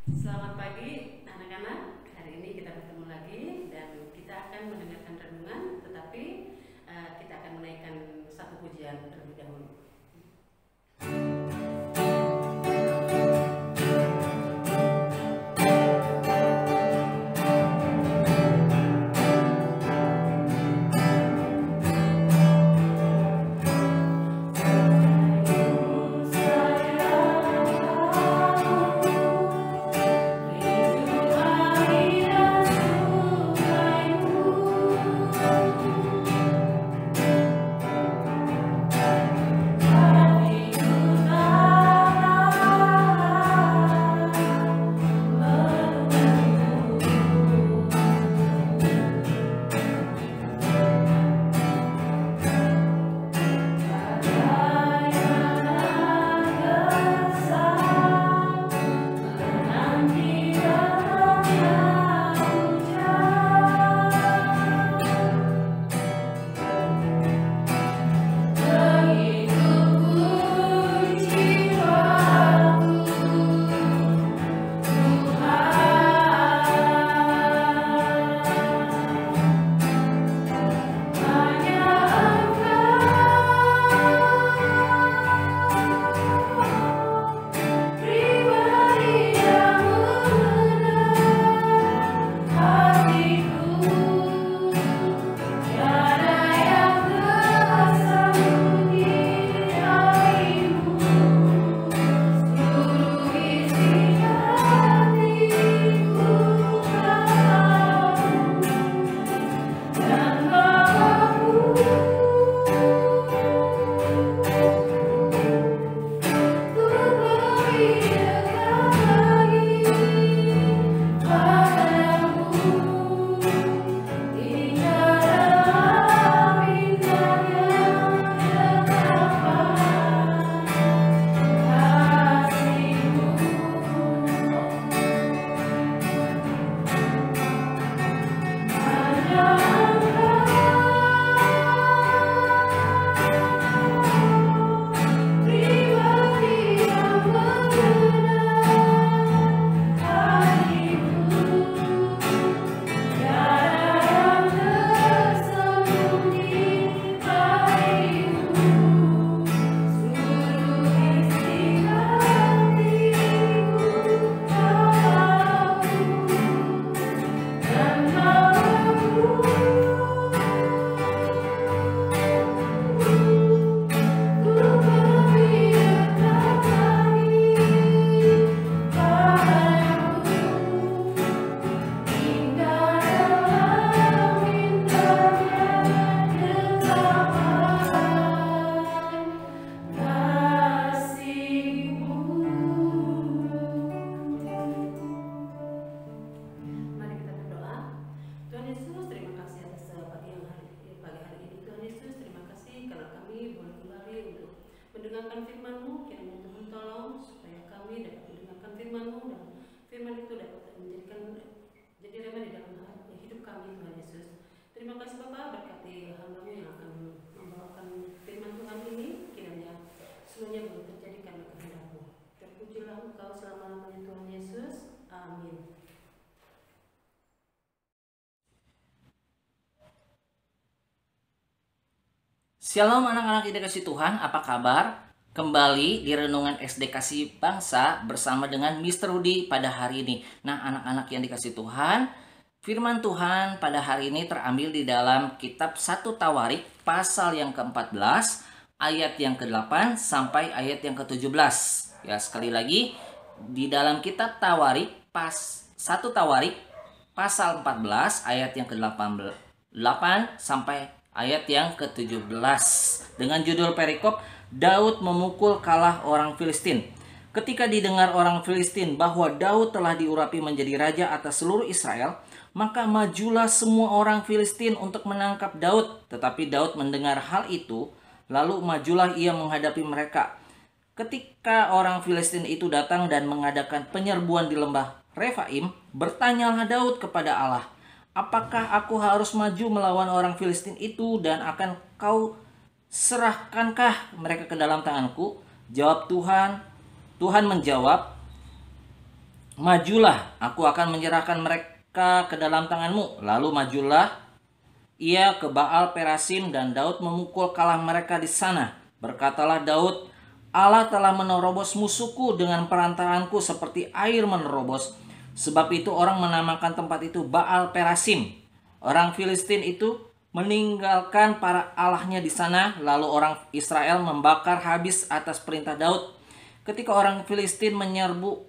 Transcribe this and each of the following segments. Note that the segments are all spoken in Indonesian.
Selamat pagi anak-anak. Hari ini kita bertemu lagi dan kita akan mendengarkan renungan, tetapi kita akan menaikkan satu pujian terlebih dahulu. Mendengarkan firman-Mu, kiranya Tuhan tolong supaya kami dapat mendengarkan firman-Mu dan firman itu dapat jadi rema di dalam hidup kami, Tuhan Yesus. Terima kasih Bapak, berkati hamba-Mu yang akan membawakan firman Tuhan ini, kiranya semuanya boleh terjadi karena kehendak-Mu. Terpujilah Engkau selama-lamanya Tuhan Yesus. Amin. Shalom anak-anak yang dikasih Tuhan, apa kabar? Kembali di Renungan SD Kasih Bangsa bersama dengan Mr. Rudi pada hari ini. Nah anak-anak yang dikasih Tuhan, firman Tuhan pada hari ini terambil di dalam kitab 1 Tawarik pasal yang ke-14 ayat yang ke-8 sampai ayat yang ke-17. Ya sekali lagi di dalam kitab Tawarik 1 Tawarik pasal 14 ayat yang ke-8 sampai ayat yang ke-17 dengan judul perikop Daud memukul kalah orang Filistin. Ketika didengar orang Filistin bahwa Daud telah diurapi menjadi raja atas seluruh Israel, maka majulah semua orang Filistin untuk menangkap Daud. Tetapi Daud mendengar hal itu, lalu majulah ia menghadapi mereka. Ketika orang Filistin itu datang dan mengadakan penyerbuan di lembah Refaim, bertanyalah Daud kepada Allah, apakah aku harus maju melawan orang Filistin itu dan akan kau serahkankah mereka ke dalam tanganku? Jawab Tuhan. Tuhan menjawab, majulah, aku akan menyerahkan mereka ke dalam tanganmu. Lalu majulah ia ke Baal Perasim, dan Daud memukul kalah mereka di sana. Berkatalah Daud, Allah telah menerobos musuhku dengan perantaranku seperti air menerobos. Sebab itu orang menamakan tempat itu Baal Perasim. Orang Filistin itu meninggalkan para allahnya di sana, lalu orang Israel membakar habis atas perintah Daud. Ketika orang Filistin menyerbu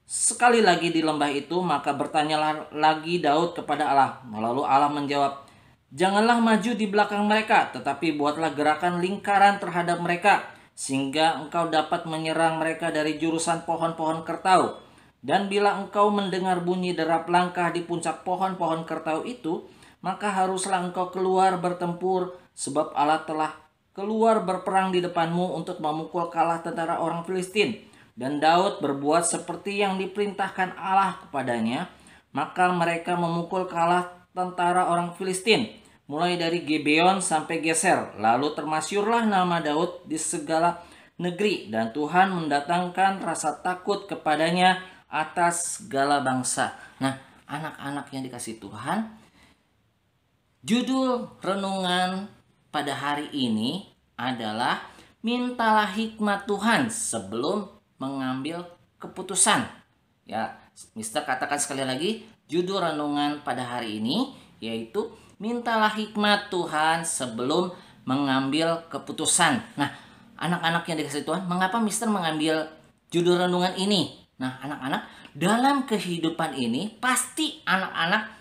sekali lagi di lembah itu, maka bertanyalah lagi Daud kepada Allah. Lalu Allah menjawab, janganlah maju di belakang mereka, tetapi buatlah gerakan lingkaran terhadap mereka, sehingga engkau dapat menyerang mereka dari jurusan pohon-pohon kertau. Dan bila engkau mendengar bunyi derap langkah di puncak pohon-pohon kertau itu, maka haruslah engkau keluar bertempur, sebab Allah telah keluar berperang di depanmu untuk memukul kalah tentara orang Filistin. Dan Daud berbuat seperti yang diperintahkan Allah kepadanya, maka mereka memukul kalah tentara orang Filistin, mulai dari Gibeon sampai Geser. Lalu termasyurlah nama Daud di segala negeri, dan Tuhan mendatangkan rasa takut kepadanya atas segala bangsa. Nah, anak-anak yang dikasih Tuhan, judul renungan pada hari ini adalah mintalah hikmat Tuhan sebelum mengambil keputusan. Ya, Mister katakan sekali lagi, judul renungan pada hari ini yaitu mintalah hikmat Tuhan sebelum mengambil keputusan. Nah, anak-anak yang dikasih Tuhan, mengapa Mister mengambil judul renungan ini? Nah, anak-anak, dalam kehidupan ini pasti anak-anak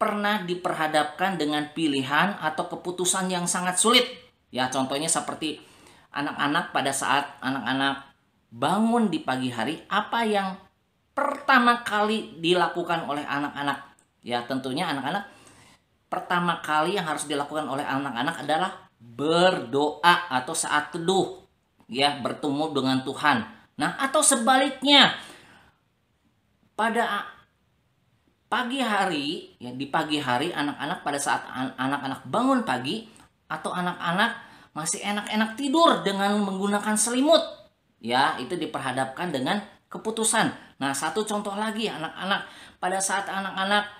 pernah diperhadapkan dengan pilihan atau keputusan yang sangat sulit. Ya, contohnya seperti anak-anak pada saat anak-anak bangun di pagi hari, apa yang pertama kali dilakukan oleh anak-anak? Ya, tentunya anak-anak pertama kali yang harus dilakukan oleh anak-anak adalah berdoa atau saat teduh, ya, bertemu dengan Tuhan. Nah, atau sebaliknya, pada pagi hari, ya, di pagi hari anak-anak pada saat anak-anak bangun pagi atau anak-anak masih enak-enak tidur dengan menggunakan selimut, ya, itu diperhadapkan dengan keputusan. Nah, satu contoh lagi, anak-anak pada saat anak-anak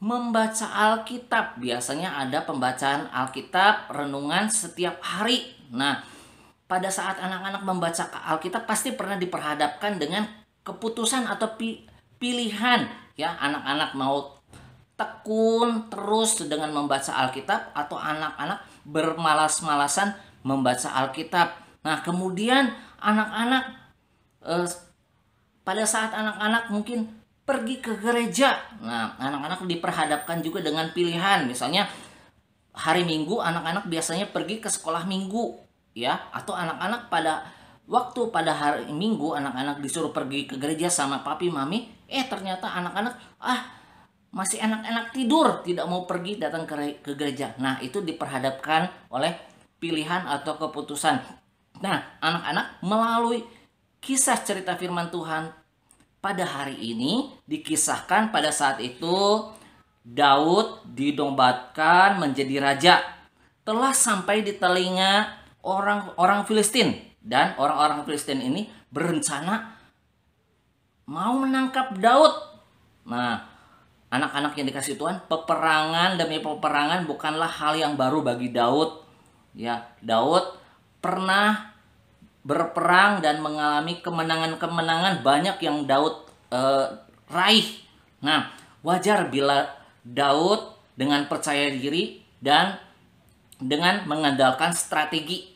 membaca Alkitab, biasanya ada pembacaan Alkitab renungan setiap hari. Nah, pada saat anak-anak membaca Alkitab pasti pernah diperhadapkan dengan keputusan atau pilihan, ya, anak-anak mau tekun terus dengan membaca Alkitab atau anak-anak bermalas-malasan membaca Alkitab. Nah, kemudian anak-anak pada saat anak-anak mungkin pergi ke gereja. Nah, anak-anak diperhadapkan juga dengan pilihan. Misalnya hari Minggu anak-anak biasanya pergi ke sekolah minggu, ya, atau anak-anak pada hari Minggu anak-anak disuruh pergi ke gereja sama papi mami, ternyata anak-anak masih enak-enak tidur, tidak mau pergi datang ke gereja. Nah, itu diperhadapkan oleh pilihan atau keputusan. Nah, anak-anak melalui kisah cerita firman Tuhan pada hari ini dikisahkan pada saat itu Daud dinobatkan menjadi raja. Telah sampai di telinga orang Filistin, dan orang-orang Filistin ini berencana mau menangkap Daud. Nah, anak-anak yang dikasih Tuhan, peperangan demi peperangan bukanlah hal yang baru bagi Daud. Ya, Daud pernah berperang dan mengalami kemenangan-kemenangan banyak yang Daud raih. Nah, wajar bila Daud dengan percaya diri dan dengan mengandalkan strategi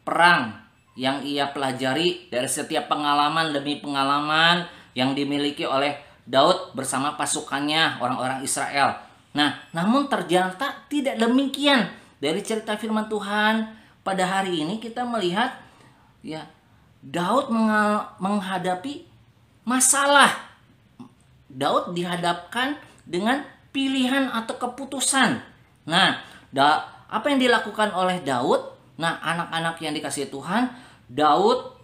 perang yang ia pelajari dari setiap pengalaman demi pengalaman yang dimiliki oleh Daud bersama pasukannya orang-orang Israel. Nah, namun ternyata tidak demikian. Dari cerita firman Tuhan pada hari ini kita melihat, ya, Daud menghadapi masalah. Daud dihadapkan dengan pilihan atau keputusan. Nah, apa yang dilakukan oleh Daud? Nah, anak-anak yang dikasihi Tuhan, Daud,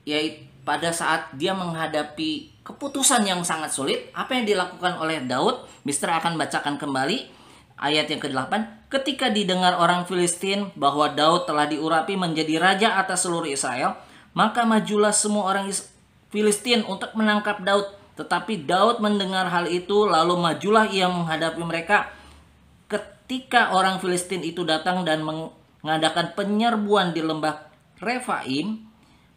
ya, pada saat dia menghadapi keputusan yang sangat sulit, apa yang dilakukan oleh Daud? Mister akan bacakan kembali ayat yang ke-8. Ketika didengar orang Filistin bahwa Daud telah diurapi menjadi raja atas seluruh Israel, maka majulah semua orang Filistin untuk menangkap Daud. Tetapi Daud mendengar hal itu, lalu majulah ia menghadapi mereka. Ketika orang Filistin itu datang dan mengadakan penyerbuan di lembah Refaim,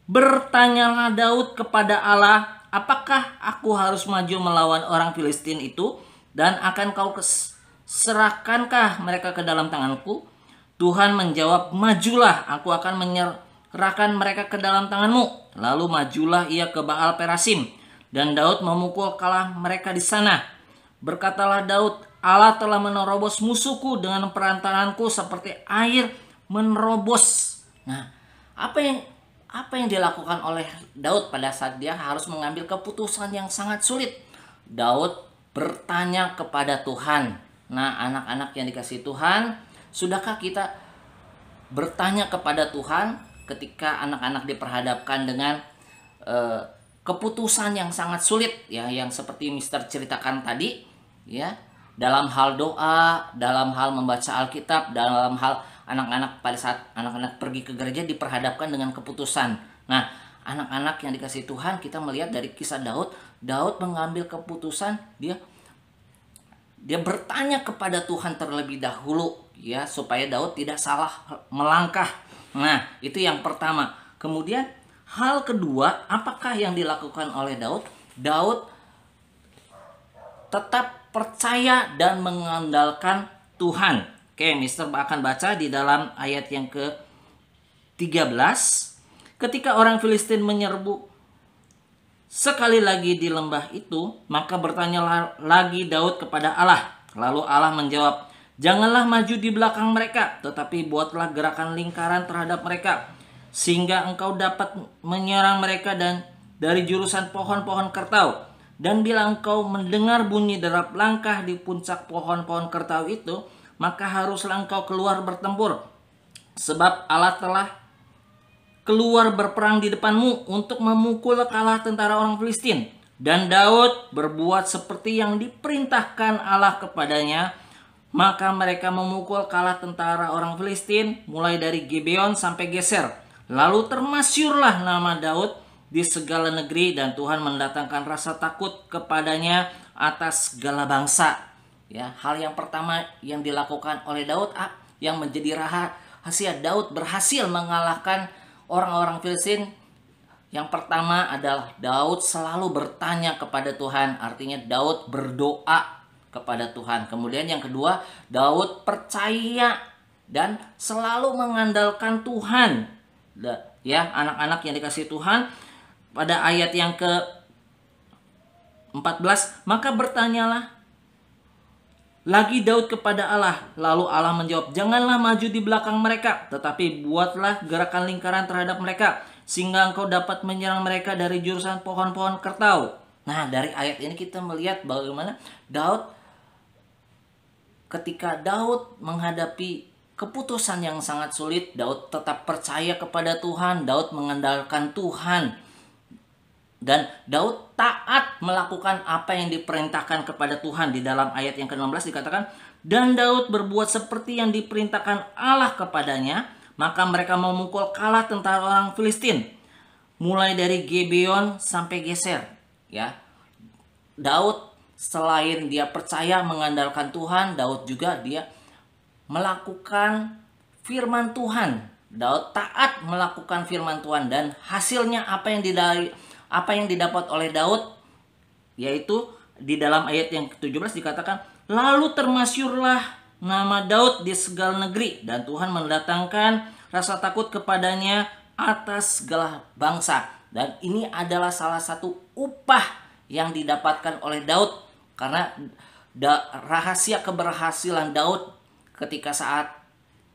bertanyalah Daud kepada Allah, apakah aku harus maju melawan orang Filistin itu, dan akan kau serahkankah mereka ke dalam tanganku? Tuhan menjawab, majulah, aku akan menyerahkan mereka ke dalam tanganmu. Lalu majulah ia ke Baal Perasim, dan Daud memukul kalah mereka di sana. Berkatalah Daud, Allah telah menerobos musuhku dengan perantaranku seperti air menerobos. Nah, apa yang dilakukan oleh Daud pada saat dia harus mengambil keputusan yang sangat sulit? Daud bertanya kepada Tuhan. Nah, anak-anak yang dikasihi Tuhan, sudahkah kita bertanya kepada Tuhan ketika anak-anak diperhadapkan dengan keputusan yang sangat sulit, ya, yang seperti Mister ceritakan tadi, ya, dalam hal doa, dalam hal membaca Alkitab, dalam hal anak-anak pada saat anak-anak pergi ke gereja diperhadapkan dengan keputusan. Nah, anak-anak yang dikasihi Tuhan, kita melihat dari kisah Daud mengambil keputusan, dia bertanya kepada Tuhan terlebih dahulu, ya, supaya Daud tidak salah melangkah. Nah, itu yang pertama. Kemudian hal kedua, apakah yang dilakukan oleh Daud? Daud tetap percaya dan mengandalkan Tuhan. Oke, Mister akan baca di dalam ayat yang ke-13. Ketika orang Filistin menyerbu sekali lagi di lembah itu, maka bertanyalah lagi Daud kepada Allah. Lalu Allah menjawab, janganlah maju di belakang mereka, tetapi buatlah gerakan lingkaran terhadap mereka, sehingga engkau dapat menyerang mereka dan dari jurusan pohon-pohon kertau. Dan bila engkau mendengar bunyi derap langkah di puncak pohon-pohon kertau itu, maka haruslah engkau keluar bertempur, sebab Allah telah keluar berperang di depanmu untuk memukul kalah tentara orang Filistin. Dan Daud berbuat seperti yang diperintahkan Allah kepadanya, maka mereka memukul kalah tentara orang Filistin mulai dari Gibeon sampai Geser. Lalu termasyurlah nama Daud di segala negeri, dan Tuhan mendatangkan rasa takut kepadanya atas segala bangsa. Ya, hal yang pertama yang dilakukan oleh Daud, yang menjadi rahasia Daud berhasil mengalahkan orang-orang Filistin, yang pertama adalah Daud selalu bertanya kepada Tuhan. Artinya Daud berdoa kepada Tuhan. Kemudian yang kedua, Daud percaya dan selalu mengandalkan Tuhan. Ya, anak-anak yang dikasihi Tuhan, pada ayat yang ke-14, maka bertanyalah lagi Daud kepada Allah. Lalu Allah menjawab, janganlah maju di belakang mereka, tetapi buatlah gerakan lingkaran terhadap mereka, sehingga engkau dapat menyerang mereka dari jurusan pohon-pohon kertau. Nah, dari ayat ini kita melihat bagaimana ketika Daud menghadapi keputusan yang sangat sulit, Daud tetap percaya kepada Tuhan, Daud mengandalkan Tuhan. Dan Daud taat melakukan apa yang diperintahkan kepada Tuhan. Di dalam ayat yang ke-16 dikatakan, dan Daud berbuat seperti yang diperintahkan Allah kepadanya, maka mereka memukul kalah tentara orang Filistin mulai dari Gibeon sampai Geser. Ya, Daud selain dia percaya mengandalkan Tuhan, Daud juga dia melakukan firman Tuhan. Daud taat melakukan firman Tuhan, dan hasilnya apa yang didapat oleh Daud, yaitu di dalam ayat yang ke-17 dikatakan, lalu termasyurlah nama Daud di segala negeri, dan Tuhan mendatangkan rasa takut kepadanya atas segala bangsa. Dan ini adalah salah satu upah yang didapatkan oleh Daud, karena rahasia keberhasilan Daud ketika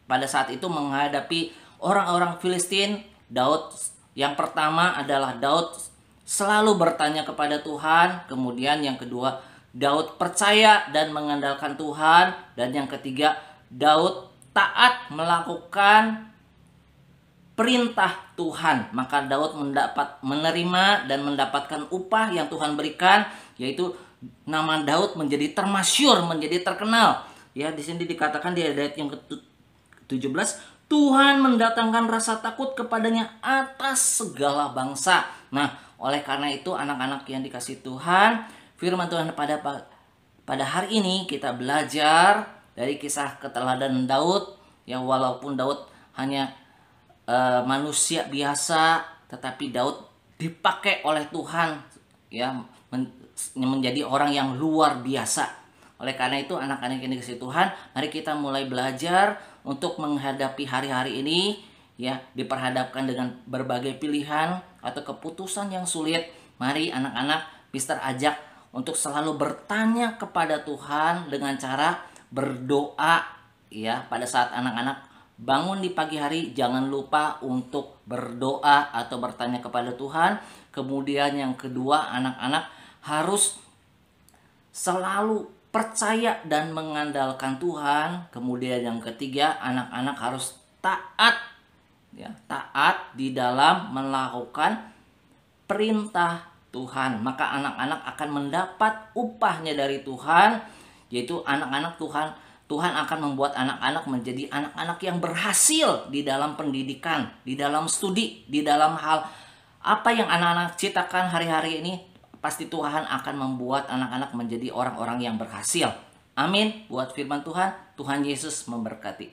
pada saat itu menghadapi orang-orang Filistin, Daud yang pertama adalah Daud selalu bertanya kepada Tuhan. Kemudian yang kedua, Daud percaya dan mengandalkan Tuhan. Dan yang ketiga, Daud taat melakukan perintah Tuhan. Maka Daud menerima dan mendapatkan upah yang Tuhan berikan, yaitu nama Daud menjadi termasyur, menjadi terkenal. Ya, di sini dikatakan di ayat yang ke-17, Tuhan mendatangkan rasa takut kepadanya atas segala bangsa. Nah, Oleh karena itu anak-anak yang dikasih Tuhan, firman Tuhan pada hari ini kita belajar dari kisah keteladanan Daud, yang walaupun Daud hanya manusia biasa, tetapi Daud dipakai oleh Tuhan ya menjadi orang yang luar biasa. Oleh karena itu anak-anak yang dikasih Tuhan, mari kita mulai belajar untuk menghadapi hari-hari ini ya, diperhadapkan dengan berbagai pilihan atau keputusan yang sulit. Mari anak-anak Mister ajak untuk selalu bertanya kepada Tuhan dengan cara berdoa ya. Pada saat anak-anak bangun di pagi hari, jangan lupa untuk berdoa atau bertanya kepada Tuhan. Kemudian yang kedua, anak-anak harus selalu percaya dan mengandalkan Tuhan. Kemudian yang ketiga, anak-anak harus taat ya, taat di dalam melakukan perintah Tuhan. Maka anak-anak akan mendapat upahnya dari Tuhan, yaitu anak-anak Tuhan akan membuat anak-anak menjadi anak-anak yang berhasil di dalam pendidikan, di dalam studi, di dalam hal apa yang anak-anak ciptakan hari-hari ini. Pasti Tuhan akan membuat anak-anak menjadi orang-orang yang berhasil. Amin. Buat firman Tuhan, Tuhan Yesus memberkati.